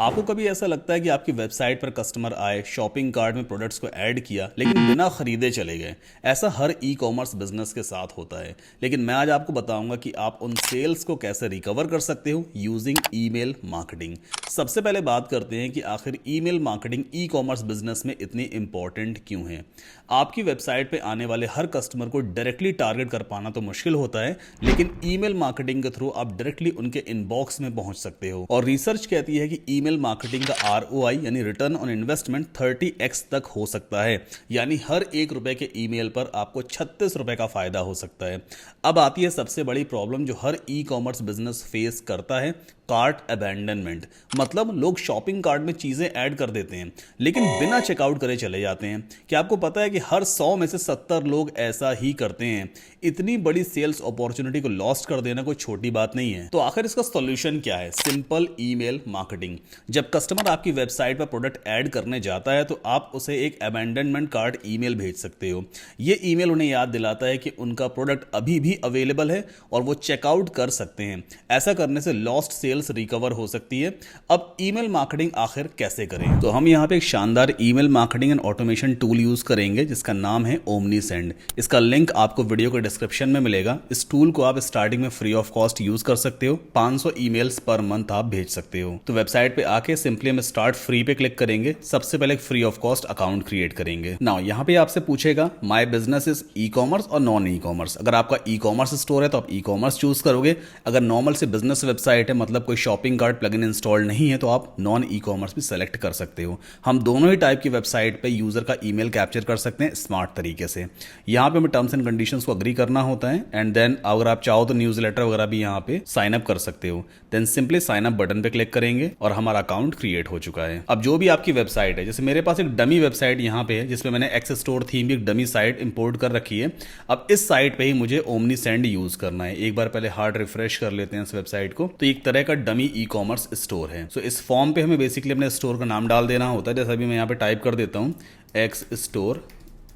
आपको कभी ऐसा लगता है कि आपकी वेबसाइट पर कस्टमर आए, शॉपिंग कार्ट में प्रोडक्ट्स को ऐड किया लेकिन बिना खरीदे चले गए। ऐसा हर ई कॉमर्स बिजनेस के साथ होता है। लेकिन मैं आज आपको बताऊंगा कि आप उन सेल्स को कैसे रिकवर कर सकते हो यूजिंग ईमेल मार्केटिंग। सबसे पहले बात करते हैं कि आखिर email marketing e commerce business में इतनी इंपॉर्टेंट क्यों है। आपकी वेबसाइट पे आने वाले हर कस्टमर को डायरेक्टली टारगेट कर पाना तो मुश्किल होता है, लेकिन ईमेल मार्केटिंग के थ्रू आप डायरेक्टली उनके इनबॉक्स में पहुंच सकते हो। और रिसर्च कहती है कि ईमेल मार्केटिंग का आरओआई यानी रिटर्न ऑन इन्वेस्टमेंट 30x तक हो सकता है। यानी हर ₹1 के ईमेल पर आपको ₹36 का फायदा हो सकता है। अब आती है सबसे बड़ी प्रॉब्लम जो हर ई कॉमर्स बिजनेस फेस करता है, कार्ट अबैंडनमेंट। मतलब लोग शॉपिंग कार्ट में चीजें ऐड कर देते हैं लेकिन बिना चेकआउट करे चले जाते हैं। क्या आपको पता है कि हर 100 में से 70 लोग ऐसा ही करते हैं। इतनी बड़ी सेल्स अपॉर्चुनिटी को लॉस्ट कर देना कोई छोटी बात नहीं है। तो आखिर इसका सॉल्यूशन क्या है? Simple email marketing. जब कस्टमर आपकी वेबसाइट पर प्रोडक्ट ऐड करने जाता है तो आप उसे एक अबैंडनमेंट कार्ट ईमेल भेज सकते हो। ये ईमेल उन्हें याद दिलाता है कि उनका प्रोडक्ट अभी भी अवेलेबल है और वो चेकआउट कर सकते हैं। ऐसा करने से लॉस्ट सेल्स रिकवर हो सकती है। अब ईमेल मार्केटिंग आखिर कैसे करें? तो हम यहां पे एक शानदार email marketing and automation tool use करेंगे जिसका नाम है ओमनीसेंड। इसका लिंक आपको वीडियो के डिस्क्रिप्शन में मिलेगा। इस टूल को आप स्टार्टिंग में फ्री ऑफ कॉस्ट यूज कर सकते हो। 500 ईमेल्स पर मंथ आप भेज सकते हो। तो वेबसाइट पे आके सिंपली हम स्टार्ट फ्री पे क्लिक करेंगे। सबसे पहले एक free of cost account create करेंगे। नाउ यहाँ पे आपसे पूछेगा my business is e commerce और नॉन ई कॉमर्स। अगर आपका ई कॉमर्स स्टोर है तो आप ई कॉमर्स चूज करोगे। अगर नॉर्मल से बिजनेस वेबसाइट है, मतलब कोई शॉपिंग कार्ट प्लगइन इंस्टॉल नहीं है, तो आप नॉन ई कॉमर्स भी सेलेक्ट कर सकते हो। हम दोनों ही टाइप की वेबसाइट पे यूजर का ईमेल कैप्चर कर सकते हैं स्मार्ट तरीके से। यहाँ पे हमें टर्म्स एंड कंडीशंस को अग्री करना होता है एंड देन अगर आप चाहो तो न्यूज़लेटर वगैरह भी यहाँ पे साइन अप कर सकते हो। Then simply sign up button पे क्लिक करेंगे और हमारा अकाउंट क्रिएट हो चुका है। अब जो भी आपकी वेबसाइट है, जैसे मेरे पास एक डमी वेबसाइट यहाँ पे है जिसमें मैंने एक्स स्टोर थीम की एक डमी साइट इंपोर्ट कर रखी है। अब इस साइट पे ही मुझे ओमनीसेंड यूज करना है। एक बार पहले हार्ड रिफ्रेश कर लेते हैं इस वेबसाइट को। तो एक तरह का डमी ई कॉमर्स स्टोर है। सो इस फॉर्म पे हमें बेसिकली अपने स्टोर का नाम डाल देना होता है। जैसा भी मैं यहाँ पे टाइप कर देता हूँ, x store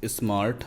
smart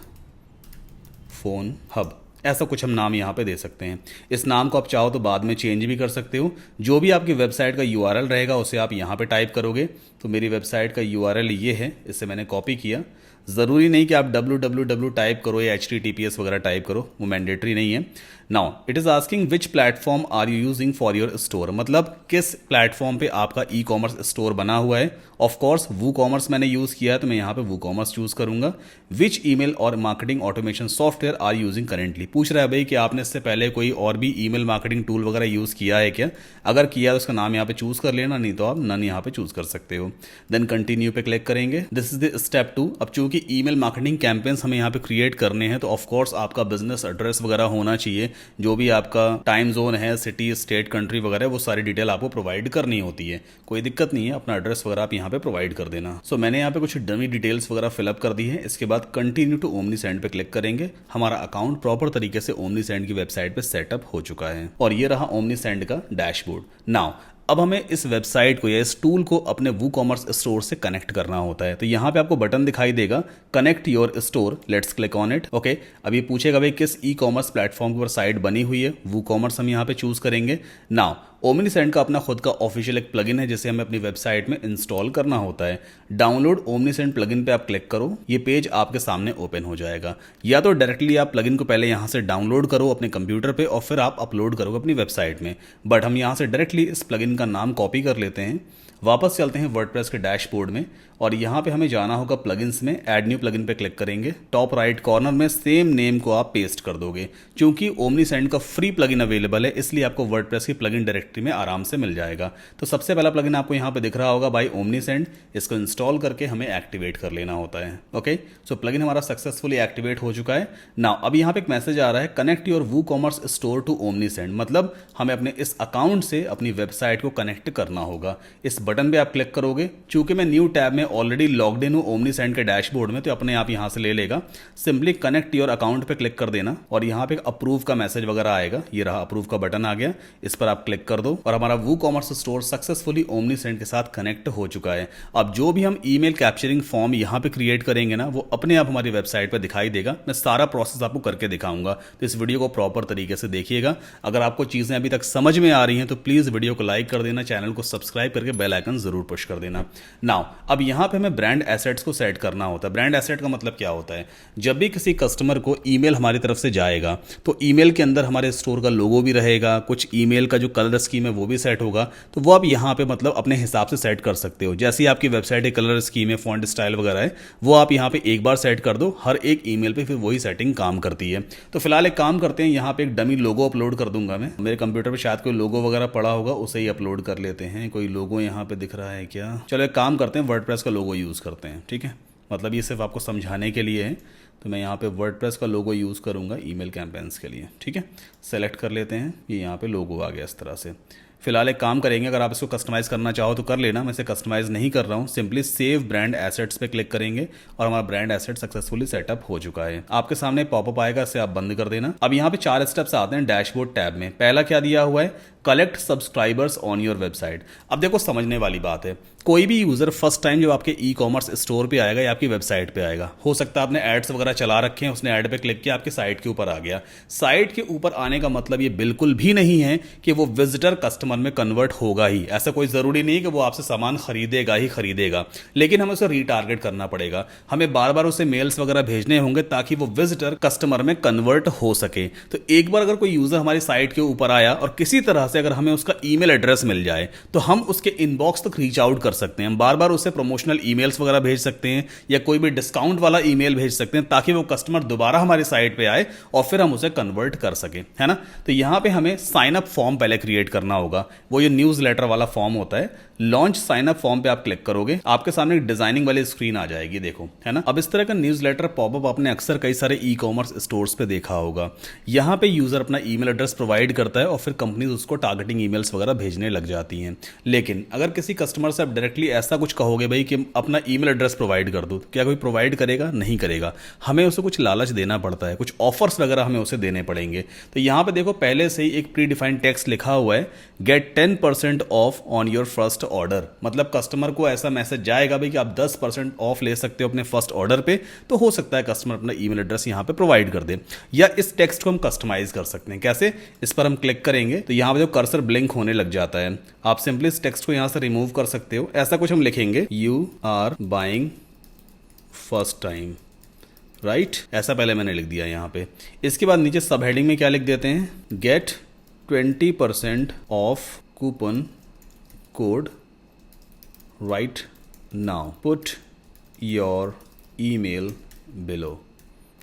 phone hub, ऐसा कुछ हम नाम यहाँ पे दे सकते हैं। इस नाम को आप चाहो तो बाद में चेंज भी कर सकते हो। जो भी आपकी वेबसाइट का यूआरएल रहेगा उसे आप यहाँ पे टाइप करोगे। तो मेरी वेबसाइट का यूआरएल ये है, इसे मैंने कॉपी किया। ज़रूरी नहीं कि आप www टाइप करो या HTTPS वगैरह टाइप करो, वो मैंडेटरी नहीं है। Now it is asking which platform are you using for your store, मतलब किस प्लेटफॉर्म पे आपका ई कॉमर्स स्टोर बना हुआ है। ऑफ कोर्स वू कॉमर्स मैंने यूज़ किया है तो मैं यहाँ पे वू कॉमर्स चूज़ करूँगा। विच ईमेल और marketing automation software are using currently, पूछ रहा है भाई कि आपने इससे पहले कोई और भी ईमेल मार्केटिंग टूल वगैरह यूज़ किया है क्या। अगर किया है तो उसका नाम यहाँ पे चूज़ कर लेना, नहीं तो आप नन यहाँ पे चूज़ कर सकते हो। देन कंटिन्यू पे क्लिक करेंगे। This is the step 2। अब चूंकि ईमेल मार्केटिंग कैंपेन्स हमें यहाँ पे क्रिएट करने हैं तो ऑफ कोर्स आपका बिजनेस एड्रेस वगैरह होना चाहिए। जो भी आपका टाइम जोन है, सिटी, स्टेट, कंट्री वगैरह, वो सारी डिटेल आपको प्रोवाइड करनी होती है। कोई दिक्कत नहीं है, अपना एड्रेस वगैरह आप यहाँ पे प्रोवाइड कर देना। सो मैंने यहाँ पे कुछ डमी डिटेल्स वगैरह फिलअप कर दी है। इसके बाद कंटिन्यू टू ओमनीसेंड पे क्लिक करेंगे। हमारा अकाउंट प्रॉपर तरीके से ओमनीसेंड की वेबसाइट पे सेटअप हो चुका है और ये रहा ओमनीसेंड का डैशबोर्ड। नाउ अब हमें इस वेबसाइट को या इस टूल को अपने वू कॉमर्स स्टोर से कनेक्ट करना होता है। तो यहाँ पे आपको बटन दिखाई देगा connect your store, let's click on it. Okay, अब ये पूछेगा भाई किस ई कॉमर्स प्लेटफॉर्म पर साइट बनी हुई है। वू कॉमर्स हम यहाँ पे चूज करेंगे। नाउ ओमनीसेंड का अपना खुद का ऑफिशियल एक प्लगइन है जिसे हमें अपनी वेबसाइट में इंस्टॉल करना होता है। डाउनलोड ओमनीसेंड प्लगइन पे आप क्लिक करो, ये पेज आपके सामने ओपन हो जाएगा। या तो डायरेक्टली आप प्लगइन को पहले यहाँ से डाउनलोड करो अपने कंप्यूटर पे और फिर आप अपलोड करोगे अपनी वेबसाइट में। बट हम यहाँ से डायरेक्टली इस प्लगइन का नाम कॉपी कर लेते हैं। वापस चलते हैं वर्डप्रेस के डैशबोर्ड में और यहाँ पे हमें जाना होगा प्लगइन्स में। ऐड न्यू प्लगइन पे क्लिक करेंगे। टॉप राइट कॉर्नर में सेम नेम को आप पेस्ट कर दोगे। क्योंकि ओमनीसेंड का फ्री प्लगइन अवेलेबल है इसलिए आपको वर्डप्रेस की प्लगइन डायरेक्टरी में आराम से मिल जाएगा। तो सबसे पहला प्लगइन आपको यहाँ पे दिख रहा होगा बाय ओमनीसेंड। इसको इंस्टॉल करके हमें एक्टिवेट कर लेना होता है। ओके, सो प्लगइन हमारा सक्सेसफुली एक्टिवेट हो चुका है। नाउ अब यहाँ पे एक मैसेज आ रहा है connect your woo commerce store to Omnisend, मतलब हमें अपने इस अकाउंट से अपनी वेबसाइट को कनेक्ट करना होगा। इस बटन पे आप क्लिक करोगे। चूंकि मैं न्यू टैब में ऑलरेडी लॉग्ड इन हूं ओमनीसेंड के डैशबोर्ड में तो अपने आप यहां से ले लेगा। सिंपली कनेक्ट योर अकाउंट पे क्लिक कर देना और यहां पे अप्रूव का मैसेज वगैरह आएगा। ये रहा, अप्रूव का बटन आ गया, इस पर आप क्लिक कर कर दो और हमारा वो कॉमर्स स्टोर सक्सेसफुली ओमनीसेंड के साथ कनेक्ट हो चुका है। अब जो भी हम ईमेल कैप्चरिंग फॉर्म यहाँ पे क्रिएट करेंगे ना, वो अपने आप हमारी वेबसाइट पर दिखाई देगा। मैं सारा प्रोसेस आपको करके दिखाऊंगा, तो इस वीडियो को प्रॉपर तरीके से देखिएगा। अगर आपको चीज़ें अभी तक समझ में आ रही हैं तो प्लीज़ वीडियो को लाइक कर देना, चैनल को सब्सक्राइब करके बेल आइकन जरूर पुश कर देना। नाउ अब यहाँ पे हमें ब्रांड एसेट्स को सेट करना होता है। ब्रांड एसेट का मतलब क्या होता है? जब भी किसी कस्टमर को ईमेल हमारी तरफ से जाएगा तो ईमेल के अंदर हमारे स्टोर का लोगो भी रहेगा, कुछ ईमेल का जो कलर स्कीम है वो भी सेट होगा। तो वो आप यहाँ पे मतलब अपने हिसाब से सेट कर सकते हो। जैसे आपकी वेबसाइट एक कलर स्कीम है, फॉन्ट स्टाइल वगैरह है, वो आप यहाँ पे एक बार सेट कर दो, हर एक ईमेल पे फिर वही सेटिंग काम करती है। तो फिलहाल एक काम करते हैं, यहाँ पे एक डमी लोगो अपलोड कर दूंगा मैं। मेरे कंप्यूटर पे शायद कोई लोगो वगैरह पड़ा होगा, उसे ही अपलोड कर लेते हैं। कोई लोगो यहाँ पे दिख रहा है क्या? चलो एक काम करते हैं, वर्डप्रेस का लोगो यूज़ करते हैं। ठीक है, मतलब ये सिर्फ आपको समझाने के लिए है। तो मैं यहाँ पे वर्डप्रेस का लोगो यूज़ करूँगा ईमेल कैंपेन्स के लिए। ठीक है, सेलेक्ट कर लेते हैं, ये यहाँ पे लोगो आ गया इस तरह से। फिलहाल एक काम करेंगे, अगर आप इसको कस्टमाइज़ करना चाहो तो कर लेना, मैं इसे कस्टमाइज़ नहीं कर रहा हूँ। सिंपली सेव ब्रांड एसेट्स पे क्लिक करेंगे और हमारा ब्रांड एसेट सक्सेसफुली सेटअप हो चुका है। आपके सामने पॉपअप आएगा, इसे आप बंद कर देना। अब यहाँ पे 4 स्टेप्स आते हैं डैशबोर्ड टैब में। पहला क्या दिया हुआ है? Collect subscribers on your website. अब देखो समझने वाली बात है, कोई भी यूज़र फर्स्ट टाइम जब आपके ई कॉमर्स स्टोर पे आएगा या आपकी वेबसाइट पे आएगा, हो सकता है आपने एड्स वगैरह चला रखे हैं, उसने ऐड पे क्लिक किया, आपके साइट के ऊपर आ गया। साइट के ऊपर आने का मतलब ये बिल्कुल भी नहीं है कि वो विजिटर कस्टमर में कन्वर्ट होगा ही। ऐसा कोई ज़रूरी नहीं है कि वो आपसे सामान खरीदेगा ही खरीदेगा, लेकिन हमें उसे रीटारगेट करना पड़ेगा। हमें बार बार उसे मेल्स वगैरह भेजने होंगे ताकि वो विजिटर कस्टमर में कन्वर्ट हो सके। तो एक बार अगर कोई यूज़र हमारी साइट के ऊपर आया और किसी तरह से अगर हमें उसका ईमेल एड्रेस मिल जाए तो हम उसके इनबॉक्स तक रीच आउट कर सकते हैं। हम बार बार उसे प्रमोशनल ईमेल्स वगैरह भेज सकते हैं या कोई भी डिस्काउंट वाला ईमेल भेज सकते हैं ताकि वो कस्टमर दोबारा हमारी साइट पे आए और फिर हम उसे कन्वर्ट कर सकें, है ना। तो यहाँ पे हमें साइन अप फॉर्म पहले क्रिएट करना होगा। वो ये न्यूज़ लेटर वाला फॉर्म होता है, लॉन्च साइन अप फॉर्म पे आप क्लिक करोगे, आपके सामने एक डिजाइनिंग वाली स्क्रीन आ जाएगी, देखो, है ना। अब इस तरह का न्यूज़ लेटर पॉपअप आपने अक्सर कई सारे ई कॉमर्स स्टोर्स पे देखा होगा। यहाँ पे यूजर अपना ईमेल एड्रेस प्रोवाइड करता है और फिर कंपनीज उसको टारगेटिंग ईमेल्स वगैरह भेजने लग जाती हैं। लेकिन अगर किसी कस्टमर से आप डायरेक्टली ऐसा कुछ कहोगे भाई कि अपना ईमेल एड्रेस प्रोवाइड कर दो, तो क्या कोई प्रोवाइड करेगा? नहीं करेगा। हमें उसे कुछ लालच देना पड़ता है, कुछ ऑफर्स वगैरह हमें उसे देने पड़ेंगे। तो यहाँ पे देखो पहले से ही एक प्री डिफाइंड टेक्स्ट लिखा हुआ है, get 10% off on your first order. मतलब कस्टमर को ऐसा मैसेज जाएगा भाई कि आप 10% ऑफ ले सकते हो अपने फर्स्ट ऑर्डर पे। तो हो सकता है कस्टमर अपना ईमेल एड्रेस यहाँ पे प्रोवाइड कर दे, या इस टेक्स्ट को हम कस्टमाइज कर सकते हैं। कैसे? इस पर हम क्लिक करेंगे तो यहाँ पे जो कर्सर ब्लिंक होने लग जाता है, आप सिंपली इस टेक्स्ट को यहाँ से रिमूव कर सकते हो। ऐसा कुछ हम लिखेंगे, you are buying first time, right, ऐसा पहले मैंने लिख दिया यहाँ पे। इसके बाद नीचे सब हेडिंग में क्या लिख देते हैं, get 20% off coupon code right now, put your email below.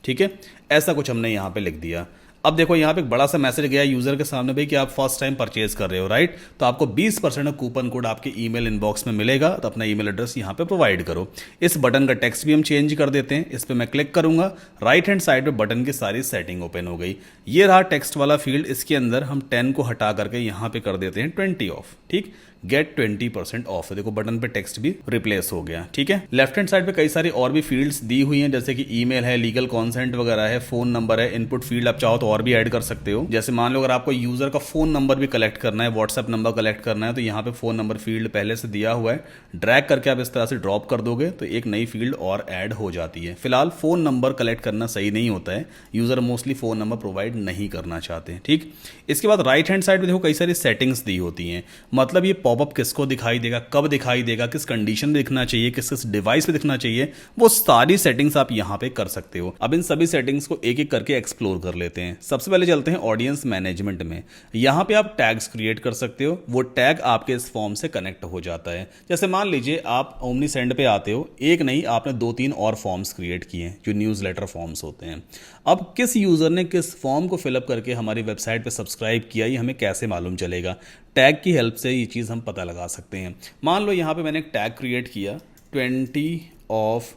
ठीक है, ऐसा कुछ हमने यहाँ पे लिख दिया। अब देखो यहाँ पे एक बड़ा सा मैसेज गया यूजर के सामने भाई कि आप फर्स्ट टाइम परचेज कर रहे हो, राइट। तो आपको 20% कूपन कोड आपके ईमेल इनबॉक्स में मिलेगा, तो अपना ईमेल एड्रेस यहाँ पे प्रोवाइड करो। इस बटन का टेक्स्ट भी हम चेंज कर देते हैं। इस पर मैं क्लिक करूंगा, राइट हैंड साइड पे बटन की सारी सेटिंग ओपन हो गई। ये रहा टेक्स्ट वाला फील्ड, इसके अंदर हम 10 को हटा करके यहाँ पे कर देते हैं 20 ऑफ। ठीक, गेट 20% ऑफ। देखो बटन पे टेक्स्ट भी रिप्लेस हो गया। ठीक है, लेफ्ट हैंड साइड पे कई सारी और भी फील्ड्स दी हुई हैं, जैसे कि ईमेल है, लीगल कॉन्सेंट वगैरह है, फोन नंबर है, इनपुट फील्ड आप चाहो तो और भी ऐड कर सकते हो। जैसे मान लो अगर आपको यूजर का फोन नंबर भी कलेक्ट करना है, व्हाट्सएप नंबर कलेक्ट करना है, तो यहाँ पे फोन नंबर फील्ड पहले से दिया हुआ है, ड्रैग करके आप इस तरह से ड्रॉप कर दोगे तो एक नई फील्ड और ऐड हो जाती है। फिलहाल फोन नंबर कलेक्ट करना सही नहीं होता है, user mostly phone number provide नहीं करना चाहते। ठीक, इसके बाद राइट हैंड साइड पे देखो कई सारी सेटिंग्स दी होती हैं। मतलब ये पॉपअप किसको दिखाई देगा, कब दिखाई देगा, किस कंडीशन में दिखना चाहिए, किस डिवाइस पे दिखना चाहिए, वो सारी सेटिंग्स आप यहाँ पे कर सकते हो। अब इन सभी सेटिंग्स को एक एक करके एक्सप्लोर कर लेते हैं। सबसे पहले चलते हैं ऑडियंस मैनेजमेंट में। यहाँ पे आप टैग्स क्रिएट कर सकते हो, वो टैग आपके इस फॉर्म से कनेक्ट हो जाता है। जैसे मान लीजिए आप ओमनीसेंड पे आते हो, एक नहीं आपने 2-3 और फॉर्म्स क्रिएट किए जो न्यूज़ लेटर फॉर्म्स होते हैं। अब किस यूजर ने किस फॉर्म को फिलअप करके हमारी वेबसाइट पे सब्सक्राइब किया, ये हमें कैसे मालूम चलेगा? टैग की हेल्प से ये चीज़ हम पता लगा सकते हैं। मान लो यहाँ पे मैंने एक टैग क्रिएट किया, 20 ऑफ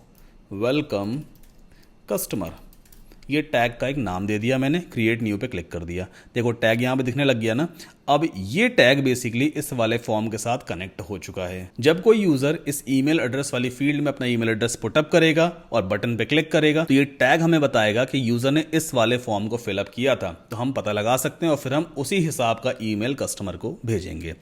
वेलकम कस्टमर। ये टैग का एक नाम दे दिया मैंने, क्रिएट न्यू पे क्लिक कर दिया। देखो टैग यहाँ पे दिखने लग गया ना। अब ये टैग बेसिकली इस वाले फॉर्म के साथ कनेक्ट हो चुका है। जब कोई यूजर इस ईमेल एड्रेस वाली फील्ड में अपना ईमेल एड्रेस पुटअप करेगा और बटन पे क्लिक करेगा तो ये टैग हमें बताएगा कि यूजर ने इस वाले फॉर्म को फिलअप किया था। तो हम पता लगा सकते हैं और फिर हम उसी हिसाब का ईमेल कस्टमर को भेजेंगे।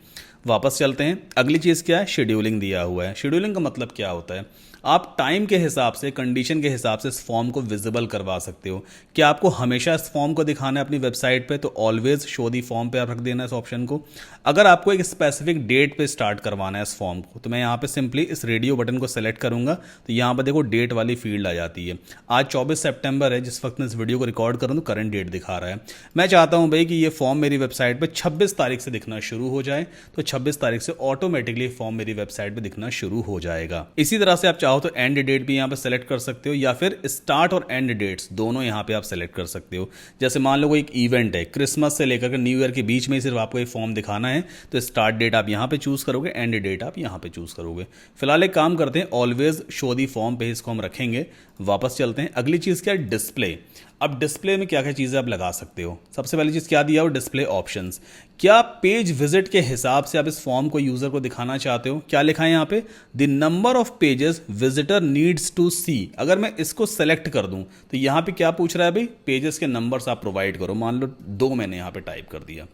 वापस चलते हैं। अगली चीज़ क्या है, शेड्यूलिंग दिया हुआ है। शेड्यूलिंग का मतलब क्या होता है, आप टाइम के हिसाब से, कंडीशन के हिसाब से इस फॉर्म को विजिबल करवा सकते हो। क्या आपको हमेशा इस फॉर्म को दिखाना है अपनी वेबसाइट पे, तो ऑलवेज शो दी फॉर्म पे आप रख देना इस ऑप्शन को। अगर आपको एक स्पेसिफिक डेट पे स्टार्ट करवाना है इस फॉर्म को, तो मैं यहाँ पे सिंपली इस रेडियो बटन को सेलेक्ट करूंगा, तो यहाँ पर देखो डेट वाली फील्ड आ जाती है। आज 24 सितंबर है, जिस वक्त मैं इस वीडियो को रिकॉर्ड करूँ तो करंट डेट दिखा रहा है। मैं चाहता हूँ भाई कि ये फॉर्म मेरी वेबसाइट पर 26 तारीख से दिखना शुरू हो जाए, तो 26 तारीख से ऑटोमेटिकली फॉर्म मेरी वेबसाइट पर दिखना शुरू हो जाएगा। इसी तरह से आप चाहो तो एंड डेट भी यहाँ पे सेलेक्ट कर सकते हो, या फिर स्टार्ट और एंड डेट्स दोनों यहाँ पे आप सेलेक्ट कर सकते हो। जैसे मान लो कोई एक इवेंट है, क्रिसमस से लेकर न्यू ईयर के बीच में ही सिर्फ आपको ये फॉर्म दिखाना है, तो स्टार्ट डेट आप यहाँ पे चूज करोगे, एंड डेट आप यहाँ पे चूज करोगे। फिलहाल एक काम करते हैं, ऑलवेज शो दी फॉर्म पे इसको हम रखेंगे। वापस चलते हैं। अगली चीज क्या है, डिस्प्ले। अब डिस्प्ले में क्या क्या चीज़ें आप लगा सकते हो। सबसे पहली चीज़ क्या दिया हो, डिस्प्ले ऑप्शंस। क्या पेज विजिट के हिसाब से आप इस फॉर्म को यूजर को दिखाना चाहते हो? क्या लिखा है यहाँ पे, the number of pages visitor needs to see. अगर मैं इसको सेलेक्ट कर दूं तो यहाँ पे क्या पूछ रहा है भाई, पेजेस के नंबर्स आप प्रोवाइड करो। मान लो 2 मैंने यहाँ पे टाइप कर दिया।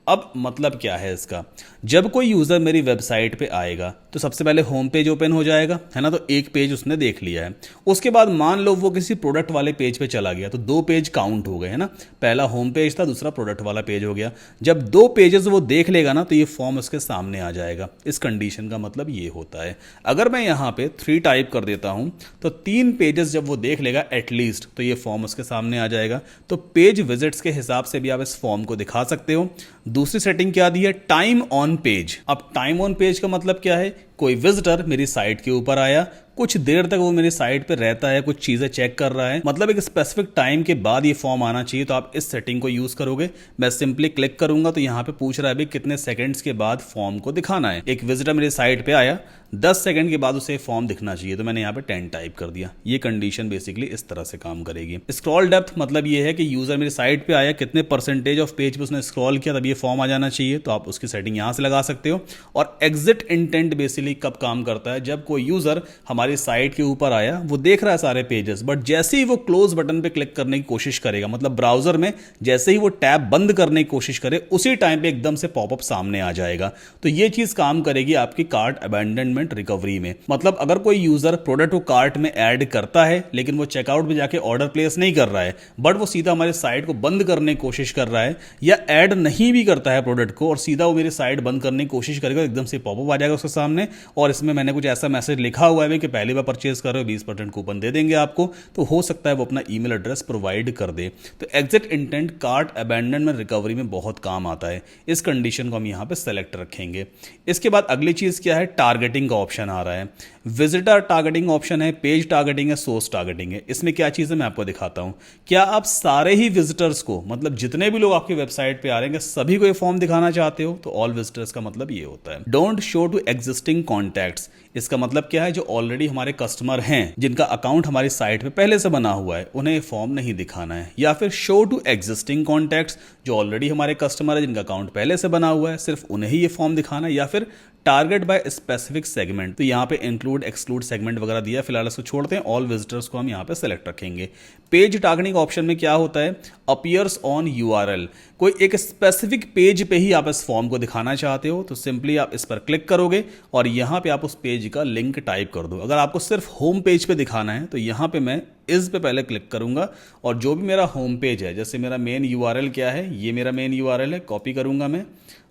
अब मतलब क्या है इसका, जब कोई यूज़र मेरी वेबसाइट पे आएगा तो सबसे पहले होम पेज ओपन हो जाएगा, है ना। तो एक पेज उसने देख लिया है। उसके बाद मान लो वो किसी प्रोडक्ट वाले पेज पे चला गया, तो 2 पेज काउंट हो गए, है ना। पहला होम पेज था, दूसरा प्रोडक्ट वाला पेज हो गया। जब 2 पेजेस वो देख लेगा ना, तो ये फॉर्म उसके सामने आ जाएगा। इस कंडीशन का मतलब ये होता है। अगर मैं यहाँ पे 3 टाइप कर देता हूँ, तो 3 पेजेस जब वो देख लेगा एटलीस्ट, तो ये फॉर्म उसके सामने आ जाएगा। तो पेज विजिट्स के हिसाब से भी आप इस फॉर्म को दिखा सकते हो। दूसरी सेटिंग क्या दी है, टाइम ऑन पेज। अब टाइम ऑन पेज का मतलब क्या है, कोई विजिटर मेरी साइट के ऊपर आया, कुछ देर तक वो मेरी साइट पे रहता है, कुछ चीजें चेक कर रहा है, मतलब एक स्पेसिफिक टाइम के बाद ये फॉर्म आना चाहिए। तो आप इस सेटिंग को यूज करोगे। मैं सिंपली क्लिक करूंगा तो यहाँ पे पूछ रहा है भाई कितने सेकंड्स के बाद फॉर्म को दिखाना है। एक विजिटर मेरी साइट पे आया, 10 सेकंड के बाद उसे फॉर्म दिखना चाहिए, तो मैंने यहाँ पे 10 टाइप कर दिया। ये कंडीशन बेसिकली इस तरह से काम करेगी। स्क्रॉल डेप्थ मतलब ये है कि यूजर मेरी साइट पे आया, कितने परसेंटेज ऑफ पेज पे उसने स्क्रॉल किया तब ये फॉर्म आ जाना चाहिए, तो आप उसकी सेटिंग यहाँ से लगा सकते हो। और एग्जिट इंटेंट बेसिकली कब काम करता है, जब कोई यूजर हमारी साइट के ऊपर आया, वो देख रहा है सारे पेजेस, बट जैसे ही वो क्लोज बटन पे क्लिक करने की कोशिश करेगा, मतलब ब्राउजर में जैसे ही वो टैब बंद करने की कोशिश करे, उसी टाइम पे एकदम से पॉपअप सामने आ जाएगा। तो ये चीज काम करेगी आपकी कार्ट अबैंडनमेंट रिकवरी में। मतलब अगर कोई यूजर प्रोडक्ट को कार्ट में ऐड करता है, लेकिन वो चेकआउट में जाके ऑर्डर प्लेस नहीं कर रहा है, बट वो सीधा हमारी साइट को बंद करने की कोशिश कर रहा है, या ऐड नहीं भी करता है प्रोडक्ट को और सीधा वो मेरी साइट बंद करने की कोशिश करेगा, एकदम से पॉपअप आ जाएगा उसके सामने। और इसमें मैंने कुछ ऐसा मैसेज लिखा हुआ है कि पहली बार परचेज कर रहे हो 20% कूपन दे देंगे आपको, तो हो सकता है वो अपना ईमेल एड्रेस प्रोवाइड कर दे। तो exit intent cart abandonment recovery में बहुत काम आता है। इस कंडीशन को हम यहाँ पे सेलेक्ट रखेंगे। इसके बाद अगली चीज क्या है, टारगेटिंग का ऑप्शन आ रहा है। विजिटर टारगेटिंग ऑप्शन है, पेज टारगेटिंग है, सोर्स टारगेटिंग है। इसमें क्या चीज है मैं आपको दिखाता हूं। क्या आप सारे ही विजिटर्स को, मतलब जितने भी लोग आपकी वेबसाइट पे आ रहे हैं, सभी को ये फॉर्म दिखाना चाहते हो? तो ऑल विजिटर्स का मतलब ये होता है। Don't show to existing contacts. इसका मतलब क्या है, जो ऑलरेडी हमारे कस्टमर हैं, जिनका अकाउंट हमारी साइट पे पहले से बना हुआ है, उन्हें फॉर्म नहीं दिखाना है। या फिर शो टू एग्जिस्टिंग कॉन्टैक्ट्स, जो ऑलरेडी हमारे कस्टमर है, जिनका अकाउंट पहले से बना हुआ है, सिर्फ उन्हें ही ये फॉर्म दिखाना है। या फिर टारगेट बाय स्पेसिफिक सेगमेंट, तो यहाँ पे इंक्लूड एक्सक्लूड सेगमेंट वगैरह दिया, फिलहाल इसको छोड़ते हैं। ऑल विजिटर्स को हम यहाँ पे सेलेक्ट रखेंगे। पेज टारगेटिंग ऑप्शन में क्या होता है, अपीयर्स ऑन यूआरएल। कोई एक स्पेसिफिक पेज पे ही आप इस फॉर्म को दिखाना चाहते हो, तो सिंपली आप इस पर क्लिक करोगे और यहाँ पे आप उस पेज का लिंक टाइप कर दो। अगर आपको सिर्फ होम पेज पे दिखाना है, तो यहाँ पे मैं इस पे पहले क्लिक करूंगा और जो भी मेरा होम पेज है, जैसे मेरा मेन यूआरएल क्या है, ये मेरा मेन यूआरएल है, कॉपी करूंगा मैं।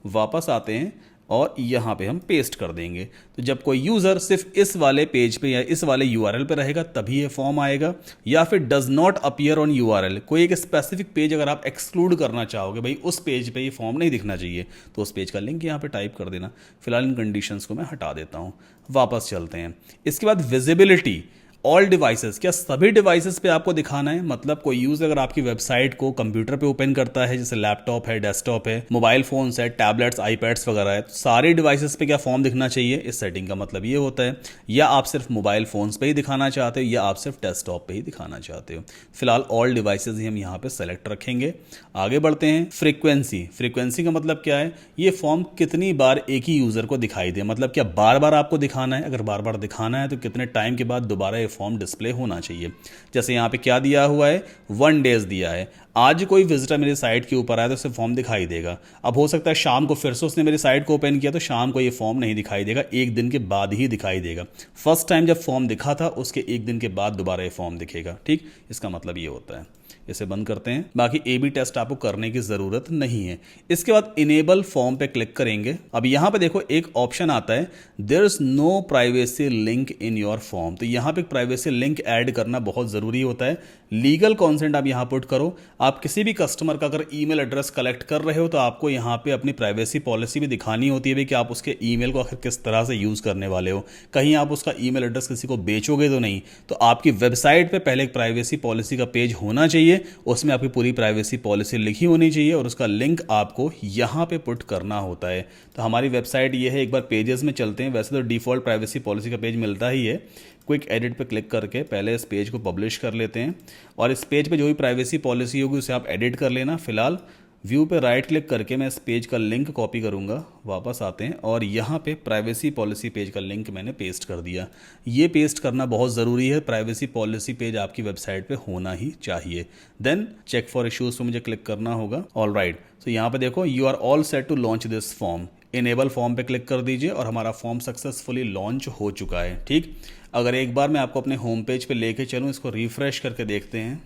वापस आते हैं और यहाँ पे हम पेस्ट कर देंगे। तो जब कोई यूज़र सिर्फ इस वाले पेज पे या इस वाले यूआरएल पे रहेगा तभी ये फॉर्म आएगा। या फिर does not appear on URL, कोई एक स्पेसिफिक पेज अगर आप एक्सक्लूड करना चाहोगे, भाई उस पेज पे ये फॉर्म नहीं दिखना चाहिए, तो उस पेज का लिंक यहाँ पे टाइप कर देना। फिलहाल इन कंडीशंस को मैं हटा देता हूँ। वापस चलते हैं। इसके बाद विजिबिलिटी ऑल डिवाइसेस, क्या सभी डिवाइसेस पे आपको दिखाना है? मतलब कोई यूजर अगर आपकी वेबसाइट को कंप्यूटर पे ओपन करता है, जैसे लैपटॉप है, डेस्कटॉप है, मोबाइल फोन्स है, टैबलेट्स, आईपैड्स वगैरह है, तो सारे डिवाइसेस पे क्या फॉर्म दिखना चाहिए? इस सेटिंग का मतलब ये होता है। या आप सिर्फ मोबाइल फोन्स पे ही दिखाना चाहते हो, या आप सिर्फ डेस्कटॉप पे ही दिखाना चाहते हो? फिलहाल ऑल डिवाइसेस ही हम यहाँ पे सेलेक्ट रखेंगे। आगे बढ़ते हैं। फ्रीक्वेंसी का मतलब क्या है? ये फॉर्म कितनी बार एक ही यूजर को दिखाई दे, मतलब क्या बार बार आपको दिखाना है? अगर बार बार दिखाना है तो कितने टाइम के बाद दोबारा ये फॉर्म डिस्प्ले होना चाहिए? जैसे यहाँ पे क्या दिया हुआ है, 1 डेज दिया है। आज कोई विजिटर मेरी साइट के ऊपर आया तो उसे फॉर्म दिखाई देगा। अब हो सकता है शाम को फिर से उसने मेरी साइट को ओपन किया तो शाम को ये फॉर्म नहीं दिखाई देगा, एक दिन के बाद ही दिखाई देगा। फर्स्ट टाइम जब फॉर्म दिखा था उसके एक दिन के बाद दोबारा ये फॉर्म दिखेगा। ठीक, इसका मतलब ये होता है। इसे बंद करते हैं। बाकी A/B टेस्ट आपको करने की ज़रूरत नहीं है। इसके बाद इनेबल फॉर्म पे क्लिक करेंगे। अब यहाँ पे देखो एक ऑप्शन आता है, there is no privacy link in your form. तो यहाँ पे प्राइवेसी लिंक ऐड करना बहुत ज़रूरी होता है। लीगल कॉन्सेंट आप यहाँ पुट करो। आप किसी भी कस्टमर का अगर ईमेल एड्रेस कलेक्ट कर रहे हो तो आपको यहाँ पे अपनी प्राइवेसी पॉलिसी भी दिखानी होती है कि आप उसके ईमेल को आखिर किस तरह से यूज़ करने वाले हो। कहीं आप उसका ईमेल एड्रेस किसी को बेचोगे तो नहीं। तो आपकी वेबसाइट पे पहले एक प्राइवेसी पॉलिसी का पेज होना चाहिए, उसमें आपकी पूरी प्राइवेसी पॉलिसी लिखी होनी चाहिए और उसका लिंक आपको यहाँ पे पुट करना होता है। तो हमारी वेबसाइट ये है। एक बार पेजेस में चलते हैं। वैसे तो डिफ़ॉल्ट प्राइवेसी पॉलिसी का पेज मिलता ही है। क्विक एडिट पे क्लिक करके पहले इस पेज को पब्लिश कर लेते हैं और इस पेज पे जो भी प्राइवेसी पॉलिसी होगी उसे आप एडिट कर लेना। फिलहाल व्यू पे राइट क्लिक करके मैं इस पेज का लिंक कॉपी करूंगा। वापस आते हैं और यहाँ पे प्राइवेसी पॉलिसी पेज का लिंक मैंने पेस्ट कर दिया। ये पेस्ट करना बहुत ज़रूरी है। प्राइवेसी पॉलिसी पेज आपकी वेबसाइट पे होना ही चाहिए। देन चेक फॉर इश्यूज पे मुझे क्लिक करना होगा। ऑल राइट, तो यहाँ पे देखो you are all set to launch this form. Enable form पे क्लिक कर दीजिए और हमारा फॉर्म सक्सेसफुली लॉन्च हो चुका है। ठीक, अगर एक बार मैं आपको अपने होम पेज पे लेके चलूँ, इसको रिफ्रेश करके देखते हैं,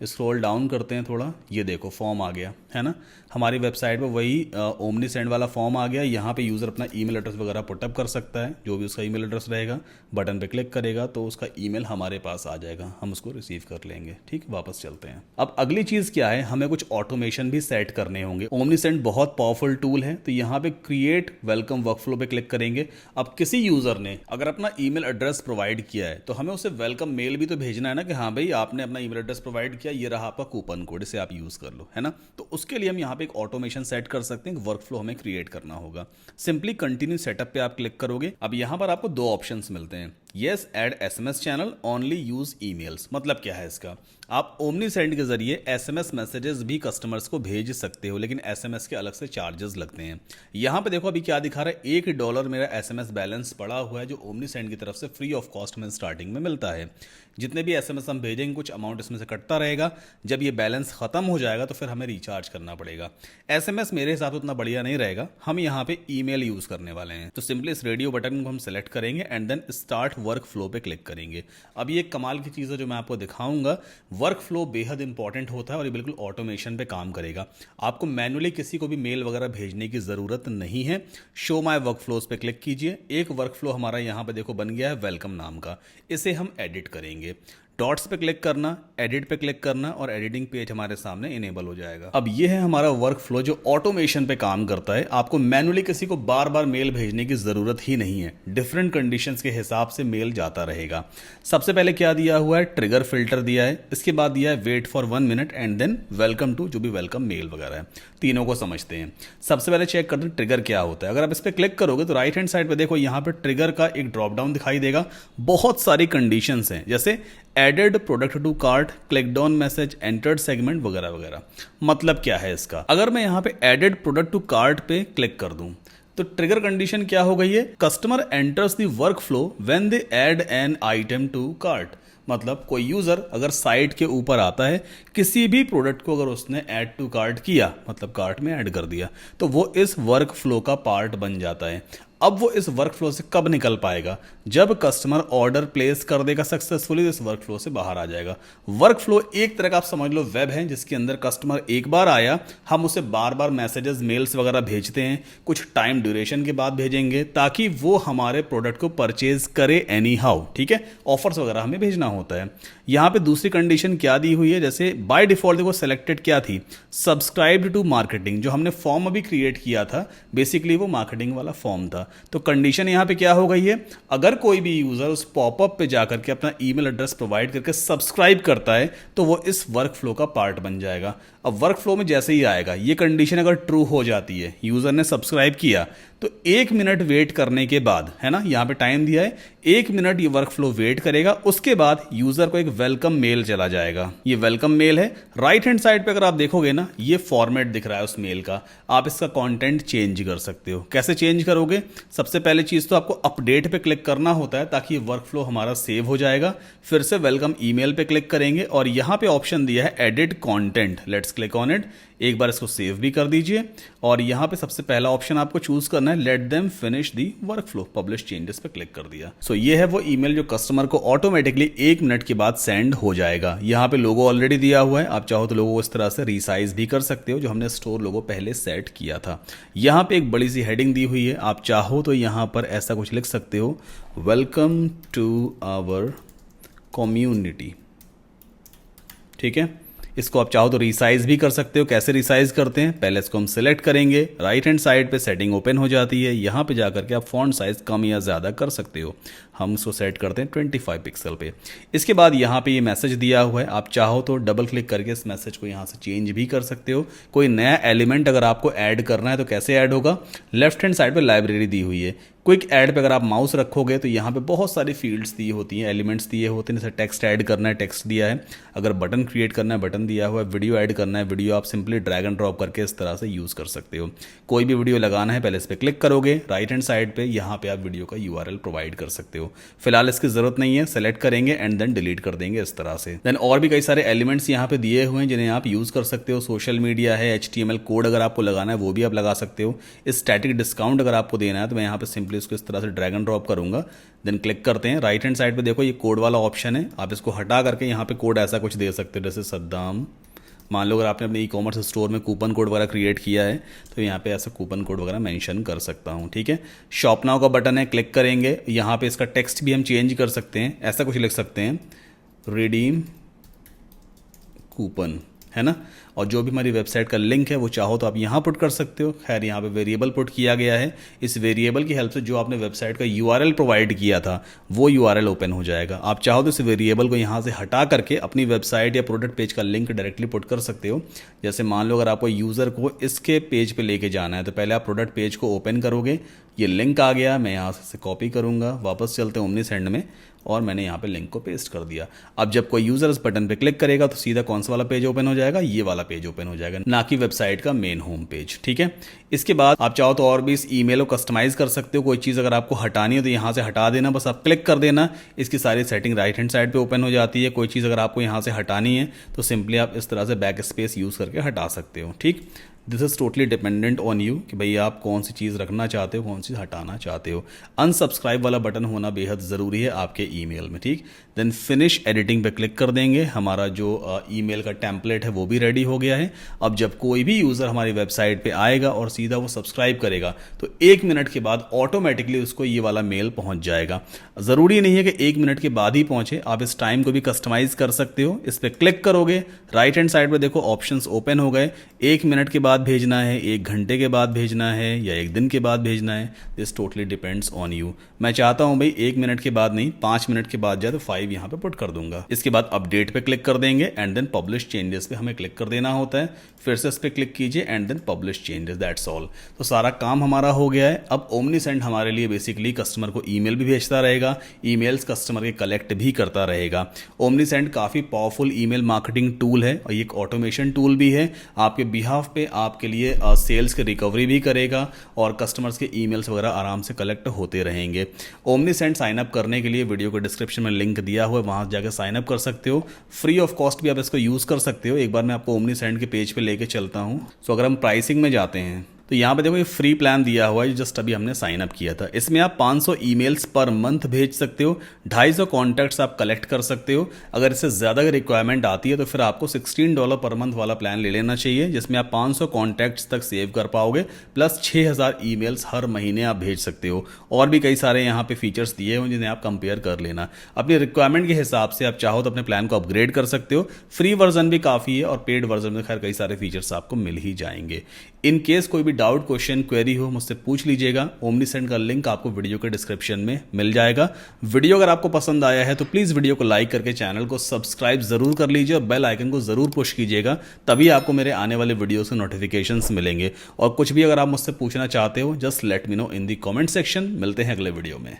स्क्रॉल डाउन करते हैं थोड़ा, ये देखो फॉर्म आ गया है ना। हमारी वेबसाइट पे वही ओमनी सेंड वाला फॉर्म आ गया। यहाँ पे यूज़र अपना ईमेल एड्रेस वगैरह पुटअप कर सकता है, जो भी उसका ईमेल एड्रेस रहेगा। बटन पे क्लिक करेगा तो उसका ईमेल हमारे पास आ जाएगा, हम उसको रिसीव कर लेंगे। ठीक, वापस चलते हैं। अब अगली चीज़ क्या है, हमें कुछ ऑटोमेशन भी सेट करने होंगे। ओमनी सेंड बहुत पावरफुल टूल है, तो यहाँ पे क्रिएट वेलकम वर्कफ्लो पे क्लिक करेंगे। अब किसी यूज़र ने अगर अपना ईमेल एड्रेस प्रोवाइड किया है तो हमें उसे वेलकम मेल भी तो भेजना है ना, कि हाँ भाई आपने अपना ईमेल एड्रेस प्रोवाइड किया, ये रहा आपका कूपन कोड, इसे आप यूज़ कर लो, है ना। तो उसके लिए हम यहाँ पे एक ऑटोमेशन सेट कर सकते हैं। वर्कफ्लो हमें क्रिएट करना होगा। सिंपली कंटिन्यू सेटअप पे आप क्लिक करोगे। अब यहाँ पर आपको 2 ऑप्शंस मिलते हैं। Yes add SMS channel, only use emails. मतलब क्या है इसका, आप ओमनी सेंड के जरिए SMS मैसेजेस भी कस्टमर्स को भेज सकते हो, लेकिन SMS के अलग से चार्जेस लगते हैं। यहाँ पे देखो अभी क्या दिखा रहा है, $1 मेरा SMS बैलेंस पड़ा हुआ है, जो ओमनी सेंड की तरफ से फ्री ऑफ कॉस्ट में स्टार्टिंग में मिलता है। जितने भी SMS हम भेजेंगे कुछ अमाउंट इसमें से कटता रहेगा। जब ये बैलेंस खत्म हो जाएगा तो फिर हमें रिचार्ज करना पड़ेगा। SMS मेरे हिसाब से उतना बढ़िया नहीं रहेगा। हम यहाँ पे ईमेल यूज करने वाले हैं। तो सिंपली इस रेडियो बटन को हम सेलेक्ट करेंगे and then start work flow पे क्लिक करेंगे। अब ये एक कमाल की चीज़ है जो मैं आपको दिखाऊंगा। वर्क फ्लो बेहद इंपॉर्टेंट होता है और ये बिल्कुल ऑटोमेशन पे काम करेगा। आपको मैनुअली किसी को भी मेल वगैरह भेजने की ज़रूरत नहीं है। शो माय वर्क फ्लोज पे क्लिक कीजिए। एक वर्क फ्लो हमारा यहाँ पे देखो बन गया है वेलकम नाम का। इसे हम एडिट करेंगे। डॉट्स पे क्लिक करना, एडिट पे क्लिक करना और एडिटिंग पेज हमारे सामने इनेबल हो जाएगा। अब ये है हमारा वर्क फ्लो जो ऑटोमेशन पे काम करता है। आपको मैनुअली किसी को बार बार मेल भेजने की जरूरत ही नहीं है। डिफरेंट कंडीशंस के हिसाब से मेल जाता रहेगा। सबसे पहले क्या दिया हुआ है, ट्रिगर फिल्टर दिया है। इसके बाद दिया है wait for 1 minute and then welcome to, जो भी वेलकम मेल वगैरह है। तीनों को समझते हैं। सबसे पहले चेक करते हैं ट्रिगर क्या होता है। अगर आप इस पर क्लिक करोगे तो राइट हैंड साइड पे देखो यहाँ पे ट्रिगर का एक ड्रॉप डाउन दिखाई देगा। बहुत सारी कंडीशंस हैं, जैसे added product to cart, click down message, entered segment वगैरह वगैरह। मतलब क्या है इसका, अगर मैं यहाँ पे एडेड प्रोडक्ट टू कार्ट पे क्लिक कर दूं तो ट्रिगर कंडीशन क्या हो गई है, customer enters the work flow when they add an item to cart. मतलब कोई यूजर अगर साइट के ऊपर आता है, किसी भी प्रोडक्ट को अगर उसने ऐड टू कार्ट किया, मतलब कार्ट में ऐड कर दिया, तो वो इस वर्क फ्लो का पार्ट बन जाता है। अब वो इस वर्क फ्लो से कब निकल पाएगा, जब कस्टमर ऑर्डर प्लेस कर देगा सक्सेसफुली, इस वर्क फ्लो से बाहर आ जाएगा। वर्क फ्लो एक तरह का आप समझ लो वेब है, जिसके अंदर कस्टमर एक बार आया, हम उसे बार बार मैसेजेस, मेल्स वगैरह भेजते हैं। कुछ टाइम ड्यूरेशन के बाद भेजेंगे ताकि वो हमारे प्रोडक्ट को परचेज करे एनी हाउ। ठीक है, ऑफर्स वगैरह हमें भेजना होता है। यहाँ पे दूसरी कंडीशन क्या दी हुई है, जैसे बाय डिफॉल्ट देखो सेलेक्टेड क्या थी, सब्सक्राइब्ड टू मार्केटिंग। जो हमने फॉर्म अभी क्रिएट किया था, बेसिकली वो मार्केटिंग वाला फॉर्म था। था। तो कंडीशन यहाँ पे क्या हो गई है, अगर कोई भी यूज़र उस पॉपअप पे जाकर के अपना ईमेल एड्रेस प्रोवाइड करके सब्सक्राइब करता है तो वो इस वर्क फ्लो का पार्ट बन जाएगा। अब वर्क फ्लो में जैसे ही आएगा, ये कंडीशन अगर ट्रू हो जाती है, यूज़र ने सब्सक्राइब किया, तो 1 मिनट वेट करने के बाद, है ना, यहाँ पे टाइम दिया है 1 मिनट, ये वर्क फ्लो वेट करेगा। उसके बाद यूज़र को एक वेलकम मेल चला जाएगा। ये वेलकम मेल है। राइट हैंड साइड पे अगर आप देखोगे ना, ये फॉर्मेट दिख रहा है उस मेल का। आप इसका कंटेंट चेंज कर सकते हो। कैसे चेंज करोगे? सबसे पहले चीज़ तो आपको अपडेट पे क्लिक करना होता है ताकि ये वर्क फ्लो हमारा सेव हो जाएगा। फिर से वेलकम ईमेल पे क्लिक करेंगे और यहाँ पे ऑप्शन दिया है edit content. Let's click on it. एक बार इसको सेव भी कर दीजिए और यहाँ पे सबसे पहला ऑप्शन आपको चूज करना है, let them finish the work flow, publish changes पे क्लिक कर दिया। सो ये है वो ईमेल जो कस्टमर को ऑटोमेटिकली 1 मिनट के बाद सेंड हो जाएगा। यहाँ पे लोगो ऑलरेडी दिया हुआ है, आप चाहो तो लोगो को इस तरह से रिसाइज भी कर सकते हो, जो हमने स्टोर लोगो पहले सेट किया था। यहाँ पे एक बड़ी सी हेडिंग दी हुई है, आप चाहो तो यहाँ पर ऐसा कुछ लिख सकते हो, वेलकम टू आवर कम्युनिटी। ठीक है, इसको आप चाहो तो रिसाइज भी कर सकते हो। कैसे रिसाइज करते हैं, पहले इसको हम सिलेक्ट करेंगे, राइट हैंड साइड पे सेटिंग ओपन हो जाती है। यहाँ पे जाकर के आप फॉन्ट साइज कम या ज़्यादा कर सकते हो। हम इसको सेट करते हैं 25 पिक्सल पे। इसके बाद यहाँ पे ये मैसेज दिया हुआ है, आप चाहो तो डबल क्लिक करके इस मैसेज को यहाँ से चेंज भी कर सकते हो। कोई नया एलिमेंट अगर आपको ऐड करना है तो कैसे ऐड होगा, लेफ्ट हैंड साइड पे लाइब्रेरी दी हुई है। क्विक ऐड पे अगर आप माउस रखोगे तो यहाँ पे बहुत सारी फील्ड्स दी होती हैं, एलिमेंट्स दिए होते हैं। जैसे टेक्स्ट ऐड करना है, टेक्स्ट दिया है। अगर बटन क्रिएट करना है, बटन दिया हुआ है। वीडियो ऐड करना है, वीडियो आप सिंपली ड्रैग एंड ड्रॉप करके इस तरह से यूज़ कर सकते हो। कोई भी वीडियो लगाना है, पहले इस पर क्लिक करोगे, राइट हैंड साइड पे यहाँ पे आप वीडियो का URL प्रोवाइड कर सकते हो। फिलहाल इसकी जरूरत नहीं है, सेलेक्ट करेंगे एंड देन डिलीट कर देंगे इस तरह से। देन और भी कई सारे एलिमेंट्स यहाँ पे दिए हुए हैं जिन्हें आप यूज़ कर सकते हो। सोशल मीडिया है, HTML कोड अगर आपको लगाना है वो भी आप लगा सकते हो। स्टैटिक डिस्काउंट अगर आपको देना है तो मैं यहाँ पे सिंपली इसको इस तरह से ड्रैग एंड ड्रॉप करूंगा, देन क्लिक करते हैं। राइट हैंड साइड पे देखो ये कोड वाला ऑप्शन है, आप इसको हटा करके यहाँ पे कोड ऐसा कुछ दे सकते हो, जैसे सद्दाम। मान लो अगर आपने अपने ई-कॉमर्स स्टोर में कूपन कोड वगैरह क्रिएट किया है तो यहाँ पे ऐसा कूपन कोड वगैरह मेंशन कर सकता हूँ। ठीक है, शॉप नाउ का बटन है, क्लिक करेंगे। यहाँ पे इसका टेक्स्ट भी हम चेंज कर सकते हैं, ऐसा कुछ लिख सकते हैं, रिडीम कूपन, है ना। और जो भी हमारी वेबसाइट का लिंक है वो चाहो तो आप यहाँ पुट कर सकते हो। खैर यहाँ पे वेरिएबल पुट किया गया है, इस वेरिएबल की हेल्प से जो आपने वेबसाइट का URL प्रोवाइड किया था वो URL ओपन हो जाएगा। आप चाहो तो इस वेरिएबल को यहाँ से हटा करके अपनी वेबसाइट या प्रोडक्ट पेज का लिंक डायरेक्टली पुट कर सकते हो। जैसे मान लो अगर आपको यूज़र को इसके पेज पे लेके जाना है तो पहले आप प्रोडक्ट पेज को ओपन करोगे, ये लिंक आ गया, मैं यहाँ से कॉपी करूँगा, वापस चलते हैं ओमनीसेंड में और मैंने यहाँ पे लिंक को पेस्ट कर दिया। अब जब कोई यूज़र इस बटन पे क्लिक करेगा तो सीधा कौन सा वाला पेज ओपन हो जाएगा, ये वाला पेज ओपन हो जाएगा, ना कि वेबसाइट का मेन होम पेज। ठीक है, इसके बाद आप चाहो तो और भी इस ईमेल को कस्टमाइज कर सकते हो। कोई चीज़ अगर आपको हटानी है तो यहाँ से हटा देना, बस आप क्लिक कर देना, इसकी सारी सेटिंग राइट हैंड साइड पे ओपन हो जाती है। कोई चीज़ अगर आपको यहाँ से हटानी है तो सिंपली आप इस तरह से बैक स्पेस यूज़ करके हटा सकते हो। ठीक, this is totally dependent on you कि भाई आप कौन सी चीज़ रखना चाहते हो, कौन सी हटाना चाहते हो। अनसब्सक्राइब वाला बटन होना बेहद ज़रूरी है आपके ईमेल में। ठीक, देन फिनिश एडिटिंग पे क्लिक कर देंगे। हमारा जो ईमेल का टेम्पलेट है वो भी रेडी हो गया है। अब जब कोई भी यूज़र हमारी वेबसाइट पे आएगा और सीधा वो सब्सक्राइब करेगा तो 1 मिनट के बाद ऑटोमेटिकली उसको ये वाला मेल पहुंच जाएगा। ज़रूरी नहीं है कि 1 मिनट के बाद ही पहुंचे, आप इस टाइम को भी कस्टमाइज कर सकते हो। इस पर क्लिक करोगे, राइट हैंड साइड पे देखो ऑप्शंस ओपन हो गए। 1 मिनट के बाद भेजना है, 1 घंटे के बाद भेजना है या 1 दिन के बाद भेजना है, this totally depends on you. मैं चाहता हूं भाई 1 मिनट के बाद नहीं, 5 मिनट के बाद जाए तो 5 यहाँ पे पुट कर दूंगा। इसके बाद अपडेट पे क्लिक कर देंगे एंड देन पब्लिश चेंजेस पे हमें क्लिक कर देना होता है। फिर से इस पर क्लिक कीजिए and then publish changes, that's all. तो सारा काम हमारा हो गया है। अब ओमनीसेंड हमारे लिए बेसिकली कस्टमर को ईमेल भी भेजता रहेगा, ईमेल्स कस्टमर के कलेक्ट भी करता रहेगा। ओमनीसेंड काफ़ी पावरफुल ईमेल मार्केटिंग टूल है और ये एक ऑटोमेशन टूल भी है। आपके बिहाफ पे आपके लिए सेल्स की रिकवरी भी करेगा और कस्टमर्स के ईमेल्स वगैरह आराम से कलेक्ट होते रहेंगे। ओमनीसेंड साइन अप करने के लिए वीडियो को डिस्क्रिप्शन में लिंक दिया हुआ है, वहां जाकर साइन अप कर सकते हो। फ्री ऑफ कॉस्ट भी आप इसको यूज़ कर सकते हो। एक बार मैं आपको ओमनीसेंड के पेज पे लेके चलता हूं। सो अगर हम प्राइसिंग में जाते हैं तो यहाँ पे देखो ये फ्री प्लान दिया हुआ है जो जस्ट अभी हमने साइन अप किया था। इसमें आप 500 ईमेल्स पर मंथ भेज सकते हो, 250 कॉन्टैक्ट्स आप कलेक्ट कर सकते हो। अगर इससे ज़्यादा रिक्वायरमेंट आती है तो फिर आपको $16 पर मंथ वाला प्लान ले लेना चाहिए, जिसमें आप 500 कॉन्टैक्ट्स तक सेव कर पाओगे, प्लस 6000 ईमेल्स हर महीने आप भेज सकते हो। और भी कई सारे यहाँ पे फीचर्स दिए हुए जिन्हें आप कंपेयर कर लेना। अपनी रिक्वायरमेंट के हिसाब से आप चाहो तो अपने प्लान को अपग्रेड कर सकते हो। फ्री वर्जन भी काफ़ी है और पेड वर्जन में खैर कई सारे फीचर्स आपको मिल ही जाएंगे। इन केस कोई भी डाउट, क्वेश्चन, क्वेरी हो मुझसे पूछ लीजिएगा। ओमनीसेंट का लिंक आपको वीडियो के डिस्क्रिप्शन में मिल जाएगा। वीडियो अगर आपको पसंद आया है तो प्लीज़ वीडियो को लाइक करके चैनल को सब्सक्राइब ज़रूर कर लीजिए और बेल आइकन को ज़रूर पुश कीजिएगा, तभी आपको मेरे आने वाले वीडियोज़ के नोटिफिकेशंस मिलेंगे। और कुछ भी अगर आप मुझसे पूछना चाहते हो जस्ट लेट मी नो इन दी कमेंट सेक्शन। मिलते हैं अगले वीडियो में।